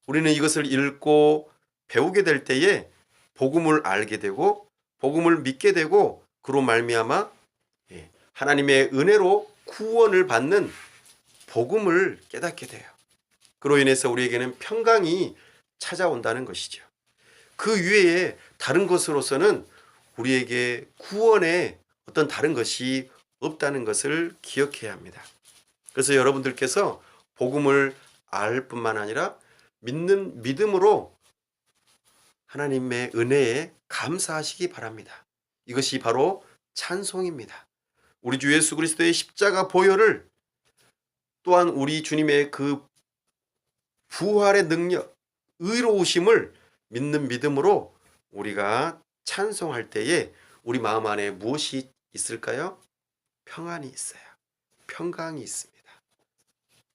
우리는 이것을 읽고 배우게 될 때에 복음을 알게 되고 복음을 믿게 되고 그로 말미암아 하나님의 은혜로 구원을 받는 복음을 깨닫게 돼요. 그로 인해서 우리에게는 평강이 찾아온다는 것이죠. 그 위에 다른 것으로서는 우리에게 구원에 어떤 다른 것이 없다는 것을 기억해야 합니다. 그래서 여러분들께서 복음을 알 뿐만 아니라 믿는 믿음으로 하나님의 은혜에 감사하시기 바랍니다. 이것이 바로 찬송입니다. 우리 주 예수 그리스도의 십자가 보혈을 또한 우리 주님의 그 부활의 능력, 의로우심을 믿는 믿음으로 우리가 찬송할 때에 우리 마음 안에 무엇이 있을까요? 평안이 있어요. 평강이 있습니다.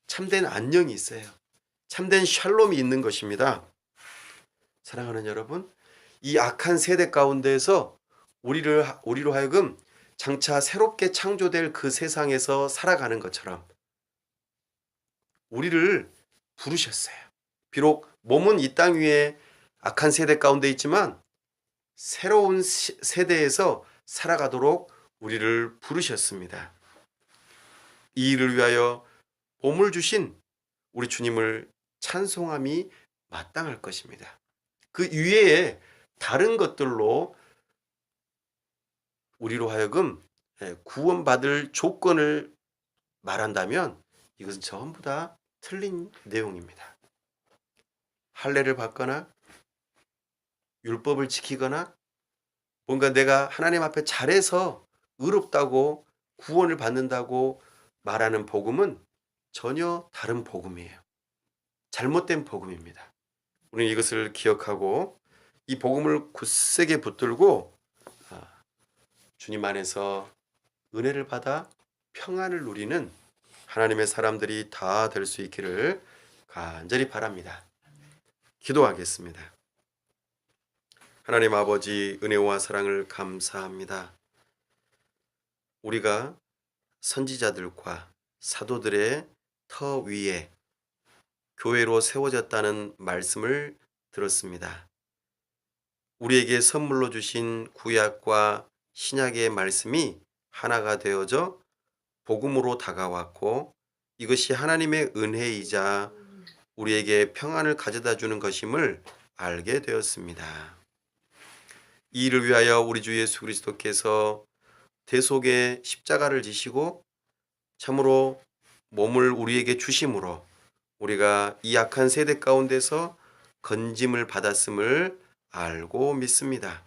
참된 안녕이 있어요. 참된 샬롬이 있는 것입니다. 사랑하는 여러분, 이 악한 세대 가운데에서 우리로 하여금 장차 새롭게 창조될 그 세상에서 살아가는 것처럼 우리를 부르셨어요. 비록 몸은 이 땅 위에 악한 세대 가운데 있지만 새로운 세대에서 살아가도록 우리를 부르셨습니다. 이 일을 위하여 봄을 주신 우리 주님을 찬송함이 마땅할 것입니다. 그 위에 다른 것들로 우리로 하여금 구원받을 조건을 말한다면 이것은 전부 다 틀린 내용입니다. 할례를 받거나 율법을 지키거나 뭔가 내가 하나님 앞에 잘해서 의롭다고 구원을 받는다고 말하는 복음은 전혀 다른 복음이에요. 잘못된 복음입니다. 우리는 이것을 기억하고 이 복음을 굳세게 붙들고 주님 안에서 은혜를 받아 평안을 누리는 하나님의 사람들이 다 될 수 있기를 간절히 바랍니다. 기도하겠습니다. 하나님 아버지, 은혜와 사랑을 감사합니다. 우리가 선지자들과 사도들의 터 위에 교회로 세워졌다는 말씀을 들었습니다. 우리에게 선물로 주신 구약과 신약의 말씀이 하나가 되어져 복음으로 다가왔고 이것이 하나님의 은혜이자 우리에게 평안을 가져다 주는 것임을 알게 되었습니다. 이 일을 위하여 우리 주 예수 그리스도께서 대속의 십자가를 지시고 참으로 몸을 우리에게 주심으로 우리가 이 악한 세대 가운데서 건짐을 받았음을 알고 믿습니다.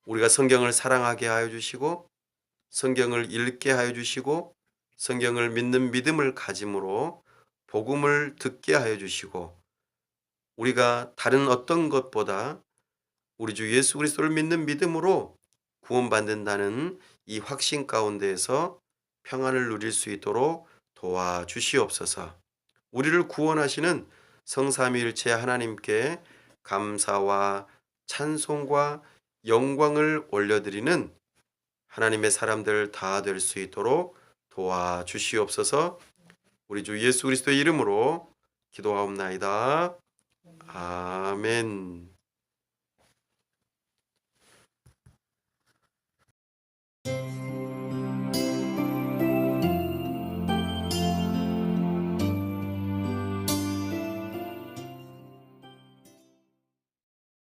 우리가 성경을 사랑하게 하여 주시고 성경을 읽게 하여 주시고 성경을 믿는 믿음을 가짐으로 복음을 듣게 하여 주시고 우리가 다른 어떤 것보다 우리 주 예수 그리스도를 믿는 믿음으로 구원받는다는 이 확신 가운데에서 평안을 누릴 수 있도록 도와주시옵소서. 우리를 구원하시는 성삼위일체 하나님께 감사와 찬송과 영광을 올려드리는 하나님의 사람들 다 될 수 있도록 도와주시옵소서. 우리 주 예수 그리스도의 이름으로 기도하옵나이다. 아멘.